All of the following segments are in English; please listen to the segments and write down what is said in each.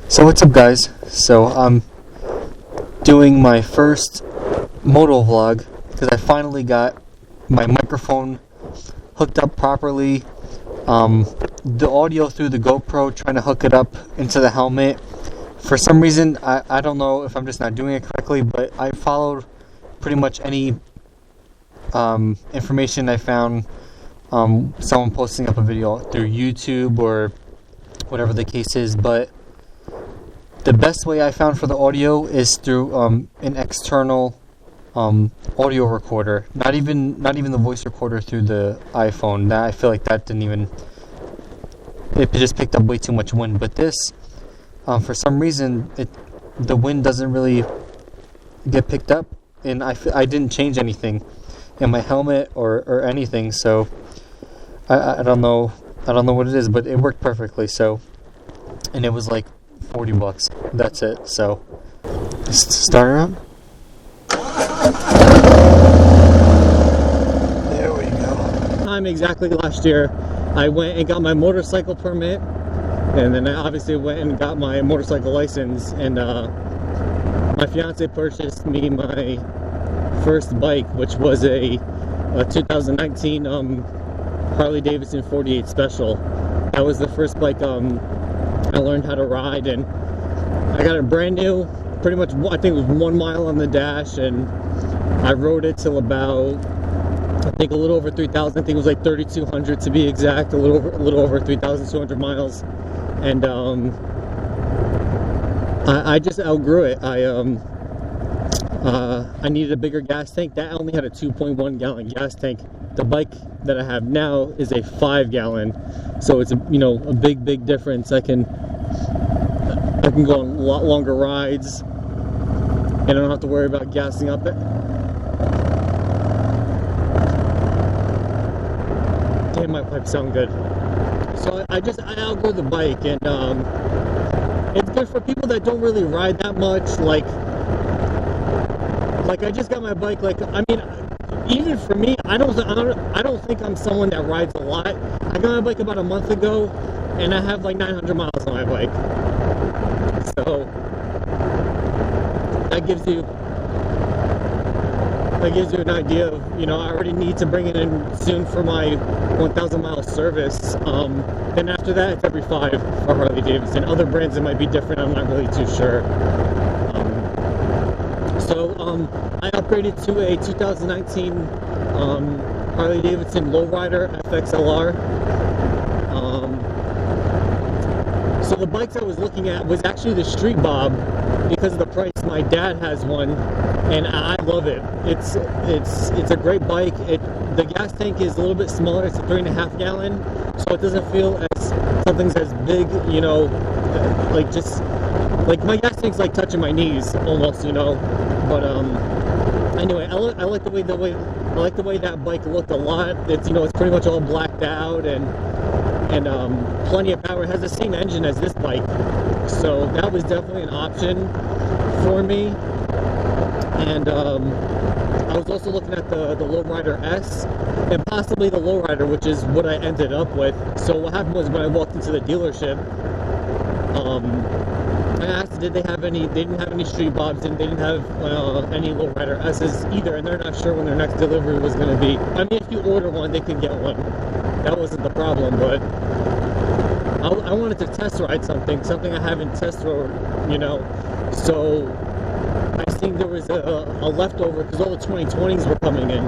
So what's up, guys? So I'm doing my first moto vlog because I finally got my microphone hooked up properly. The audio through the GoPro, trying to hook it up into the helmet. For some reason, I don't know if I'm just not doing it correctly, but I followed pretty much any information I found, someone posting up a video through YouTube or whatever the case is, but the best way I found for the audio is through an external audio recorder. Not even the voice recorder through the iPhone. That, I feel like that didn't even. It just picked up way too much wind. But this, for some reason, the wind doesn't really get picked up, and I didn't change anything in my helmet or anything. So I don't know what it is, but it worked perfectly. So, and it was like $40. That's it. So start her up. There we go. Time exactly last year, I went and got my motorcycle permit, and then I obviously went and got my motorcycle license, and my fiance purchased me my first bike, which was a 2019 Harley Davidson 48 Special. That was the first bike I learned how to ride, and I got it brand new, pretty much. I think it was 1 mile on the dash, and I rode it till about, I think, a little over 3,000. I think it was like 3,200 to be exact, a little over 3,200 miles, and I just outgrew it. I needed a bigger gas tank. That only had a 2.1 gallon gas tank. The bike that I have now is a 5 gallon, so it's a big difference. I can go on a lot longer rides, and I don't have to worry about gassing up it. Damn, my pipes sound good. So I outgrew the bike, and it's good for people that don't really ride that much. Like I just got my bike. Even for me, I don't think I'm someone that rides a lot. I got my bike about a month ago, and I have like 900 miles on my bike. So that gives you an idea of, I already need to bring it in soon for my 1,000 mile service. Then after that, it's every 5 for Harley Davidson. Other brands, it might be different. I'm not really too sure. I upgraded to a 2019 Harley Davidson Lowrider FXLR. So the bikes I was looking at was actually the Street Bob because of the price. My dad has one, and I love it. It's a great bike. The gas tank is a little bit smaller. It's a 3.5 gallon, so it doesn't feel as something's as big. Like my gas tank's like touching my knees almost. But anyway, I like the way that bike looked a lot. It's it's pretty much all blacked out and plenty of power. It has the same engine as this bike, so that was definitely an option for me. And I was also looking at the Lowrider S and possibly the Lowrider, which is what I ended up with. So what happened was, when I walked into the dealership, I asked, did they have any? They didn't have any Street Bobs, and they didn't have any Lowrider S's either, and they're not sure when their next delivery was going to be. I mean, if you order one, they could get one. That wasn't the problem, but I wanted to test ride something I haven't test rode, So I think there was a leftover because all the 2020s were coming in.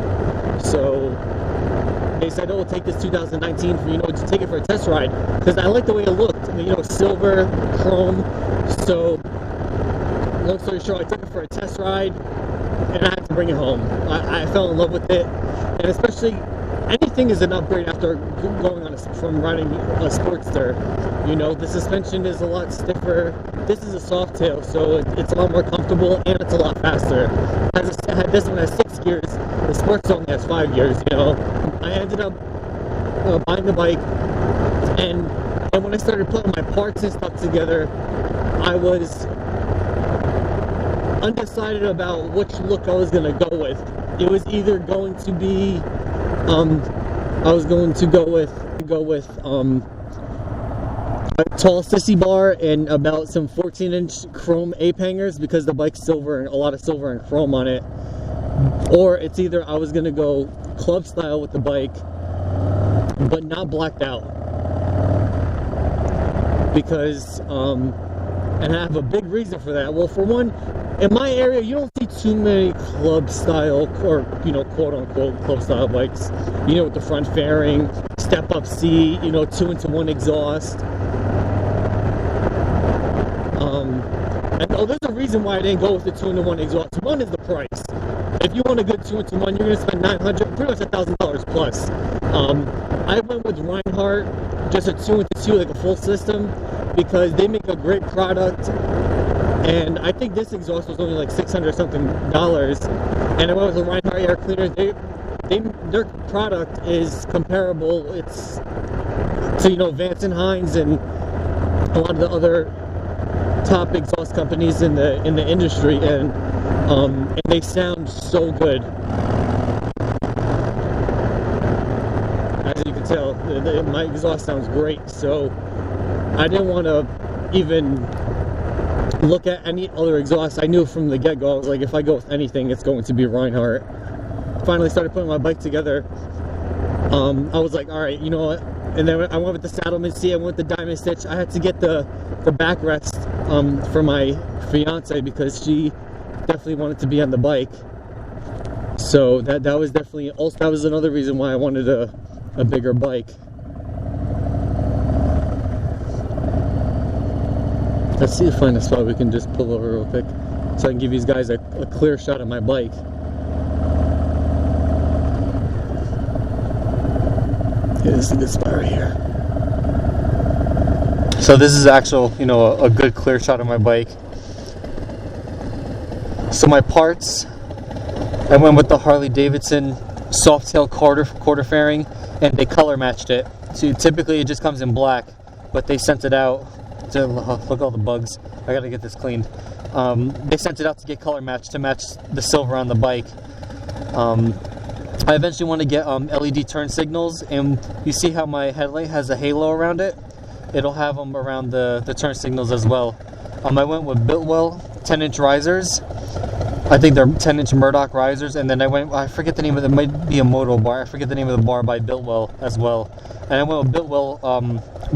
So they said, "Oh, take this 2019 for to take it for a test ride," because I like the way it looked. Silver, chrome. So, long story short, I took it for a test ride, and I had to bring it home. I fell in love with it, and especially anything is an upgrade after going from riding a Sportster. The suspension is a lot stiffer. This is a soft tail, so it's a lot more comfortable, and it's a lot faster. This one has 6 gears. The Sportster only has 5 gears. I ended up buying the bike, and when I started putting my parts and stuff together, I was undecided about which look I was going to go with. It was either going to be, I was going to go with a tall sissy bar and about some 14-inch chrome ape hangers because the bike's silver and a lot of silver and chrome on it. Or it's either I was gonna go club style with the bike, but not blacked out, because and I have a big reason for that. Well, for one, in my area, you don't see too many club style, or quote unquote club style bikes. With the front fairing, step up seat, 2-into-1 exhaust. And there's a reason why I didn't go with the 2-into-1 exhaust. One is the price. If you want a good 2-into-1, you're gonna spend $900, pretty much $1,000 plus. I went with Reinhardt, just a 2-into-2, like a full system, because they make a great product. And I think this exhaust was only like $600 something. And I went with the Reinhardt air cleaner. Their product is comparable. It's to Vance and Hines and a lot of the other top exhaust companies in the industry, and they sound so good. As you can tell, my exhaust sounds great. So I didn't want to even look at any other exhaust. I knew from the get-go, I was like, if I go with anything, it's going to be Reinhardt. Finally started putting my bike together. I was like, all right, you know what? And then I went with the Saddleman seat. I went with the Diamond Stitch. I had to get the backrest for my fiance because she definitely wanted to be on the bike. So that was definitely also, that was another reason why I wanted a bigger bike. Let's see if I find a spot we can just pull over real quick so I can give you guys a clear shot of my bike. Yeah, this is a good spot right here. So this is actual, a good clear shot of my bike. So my parts, I went with the Harley Davidson Softail quarter fairing, and they color matched it. So typically it just comes in black, but they sent it out to look at all the bugs. I gotta get this cleaned. They sent it out to get color matched to match the silver on the bike. I eventually want to get LED turn signals, and you see how my headlight has a halo around it? It'll have them around the turn signals as well. I went with Biltwell 10-inch risers. I think they're 10-inch Murdoch risers, and then I forget the name of it, might be a Moto bar. I forget the name of the bar by Biltwell as well. And I went with Biltwell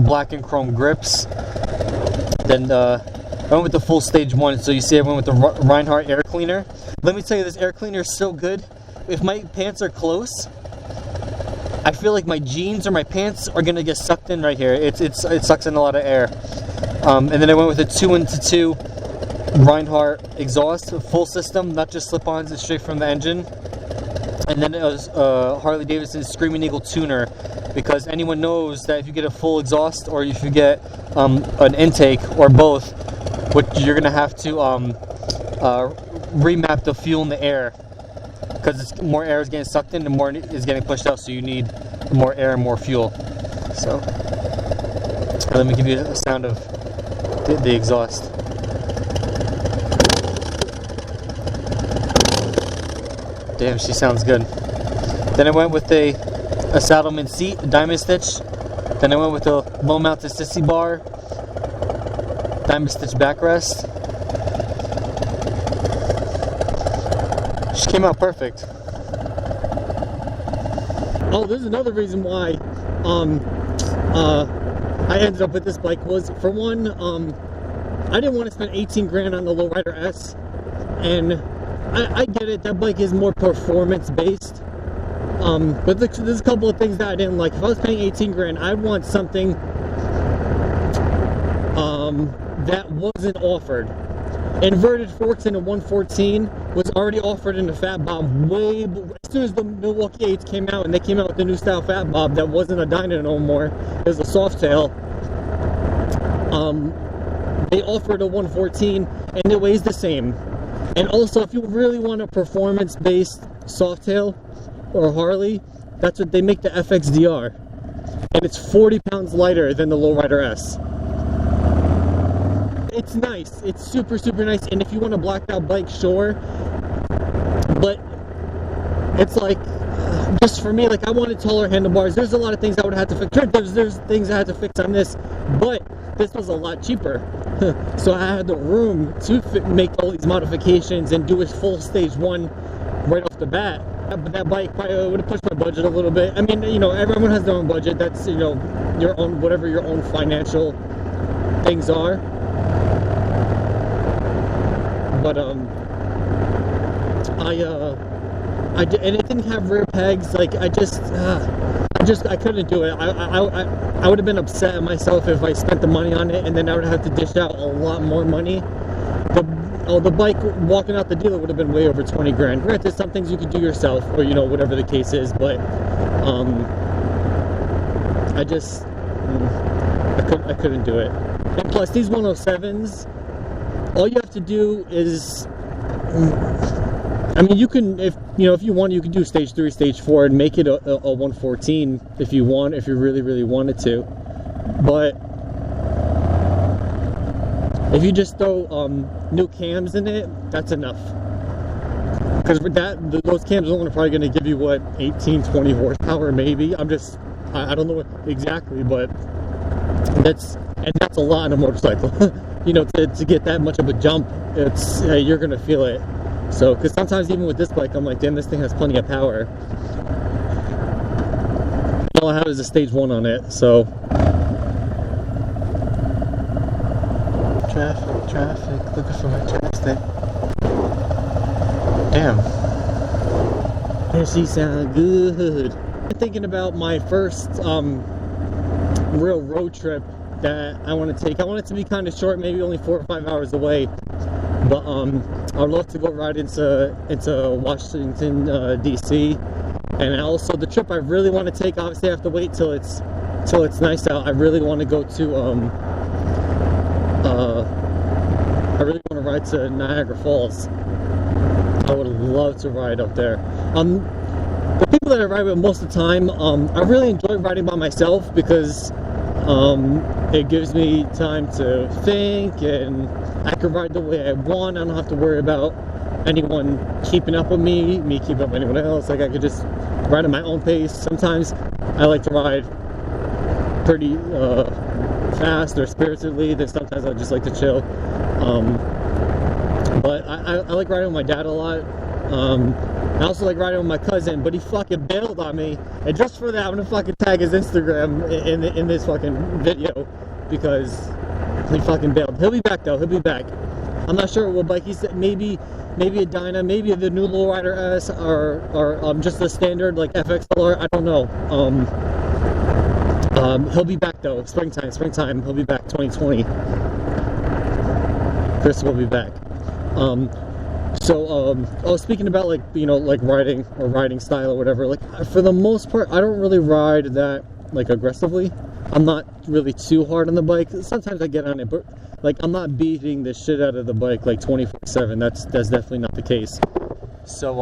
black and chrome grips. Then I went with the full stage 1, so you see I went with the Reinhardt air cleaner. Let me tell you, this air cleaner is so good. If my pants are close, I feel like my jeans or my pants are gonna get sucked in right here. It sucks in a lot of air. And then I went with a 2-into-2 Reinhardt exhaust, full system, not just slip-ons, it's straight from the engine. And then it was Harley Davidson Screaming Eagle tuner, because anyone knows that if you get a full exhaust or if you get an intake or both, what you're gonna have to remap the fuel in the air, because more air is getting sucked in, the more is getting pushed out, so you need more air and more fuel. So let me give you a sound of the exhaust. Damn, she sounds good. Then I went with a Saddleman seat, a Diamond Stitch. Then I went with a low mounted sissy bar, Diamond Stitch backrest. She came out perfect. Oh, there's another reason why I ended up with this bike was, for one, I didn't want to spend 18 grand on the Lowrider S, and I get it, that bike is more performance based, but there's a couple of things that I didn't like. If I was paying 18 grand, I'd want something that wasn't offered. Inverted forks in a 114 was already offered in the Fat Bob as soon as the Milwaukee 8s came out, and they came out with the new style Fat Bob that wasn't a Dyna no more, it was a Softail. They offered a 114 and it weighs the same. And also, if you really want a performance based Softail or Harley, that's what they make, the FXDR, and it's 40 pounds lighter than the Lowrider S. It's nice, it's super nice, and if you want a blacked out bike, sure, but it's like, just for me, like, I wanted taller handlebars. There's a lot of things I would have to fix. There's things I had to fix on this, but this was a lot cheaper. So I had the room to make all these modifications and do a full stage 1 right off the bat. But that bike probably would have pushed my budget a little bit. I mean, you know, everyone has their own budget. That's, you know, your own, whatever your own financial things are. But I did, and it didn't have rear pegs. Like I couldn't do it. I would have been upset at myself if I spent the money on it, and then I would have to dish out a lot more money. The bike walking out the dealer would have been way over 20 grand. Granted, some things you could do yourself, or you know, whatever the case is. But I couldn't do it. And plus, these 107s, all you have to do is, I mean, you can, if you want, you can do stage 3, stage 4, and make it a 114 if you want, if you really wanted to. But if you just throw new cams in it, that's enough. Because with that, those cams are probably going to give you what, 18-20 horsepower maybe. I don't know exactly, but that's a lot on a motorcycle. You know, to get that much of a jump, it's you're gonna feel it. So, because sometimes even with this bike, I'm like, damn, this thing has plenty of power. All I have is a stage 1 on it, so. Traffic, looking for my chapstick. Damn. And she sound good. I'm thinking about my first real road trip that I want to take. I want it to be kind of short, maybe only 4 or 5 hours away. But I'd love to go ride into Washington DC, and also the trip I really want to take. Obviously, I have to wait till it's nice out. I really want to go to I really want to ride to Niagara Falls. I would love to ride up there. The people that I ride with most of the time, I really enjoy riding by myself because it gives me time to think, and I can ride the way I want. I don't have to worry about anyone keeping up with me keeping up with anyone else. Like, I could just ride at my own pace. Sometimes I like to ride pretty fast or spiritedly. Then sometimes I just like to chill. But I like riding with my dad a lot. I also like riding with my cousin, but he fucking bailed on me. And just for that, I'm gonna fucking tag his Instagram in this fucking video, because he fucking bailed. He'll be back though. He'll be back. I'm not sure what bike he said. Maybe a Dyna, maybe the new Lowrider S, or just the standard like FXLR. I don't know. He'll be back though. Springtime. He'll be back. 2020. Chris will be back. Speaking about like riding style or whatever, like for the most part, I don't really ride that like aggressively. I'm not really too hard on the bike. Sometimes I get on it, but like I'm not beating the shit out of the bike like 24/7. That's definitely not the case. So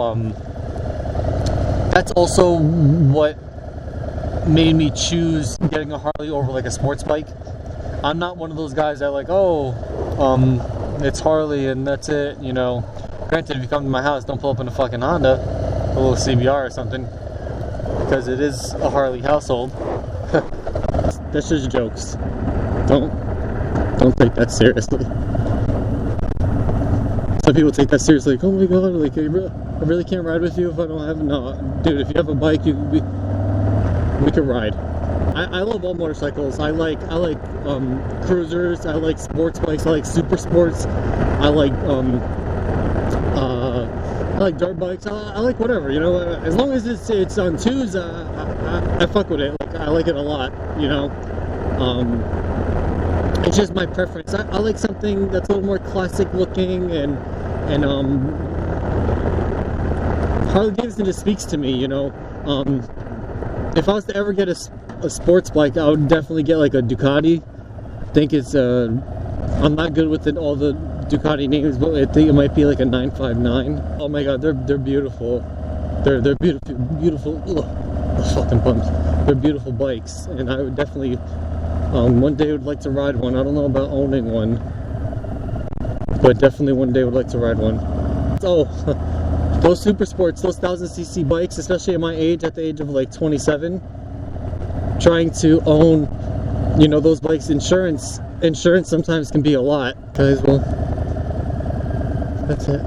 that's also what made me choose getting a Harley over like a sports bike. I'm not one of those guys that like, it's Harley and that's it, you know. Granted, if you come to my house, don't pull up in a fucking Honda, a little CBR or something, because it is a Harley household. That's just jokes. Don't take that seriously. Some people take that seriously. Like, oh my god, like I really can't ride with you if I don't have. No, dude, if you have a bike, we can ride. I love all motorcycles. I like cruisers. I like sports bikes. I like super sports. I like dirt bikes. I like whatever, you know. As long as it's on twos, I fuck with it. Like I like it a lot, you know. It's just my preference. I like something that's a little more classic looking, and Harley Davidson just speaks to me, you know. If I was to ever get a sports bike, I would definitely get like a Ducati. I think it's I'm not good with all the Ducati names, but I think it might be like a 959. Oh my god, they're beautiful. They're beautiful. Ugh, fucking pumped. They're beautiful bikes, and I would definitely one day would like to ride one. I don't know about owning one, but definitely one day would like to ride one. So those super sports, those 1000cc bikes, especially at my age, at the age of like 27, trying to own, you know, those bikes' insurance insurance sometimes can be a lot, because, well, that's it.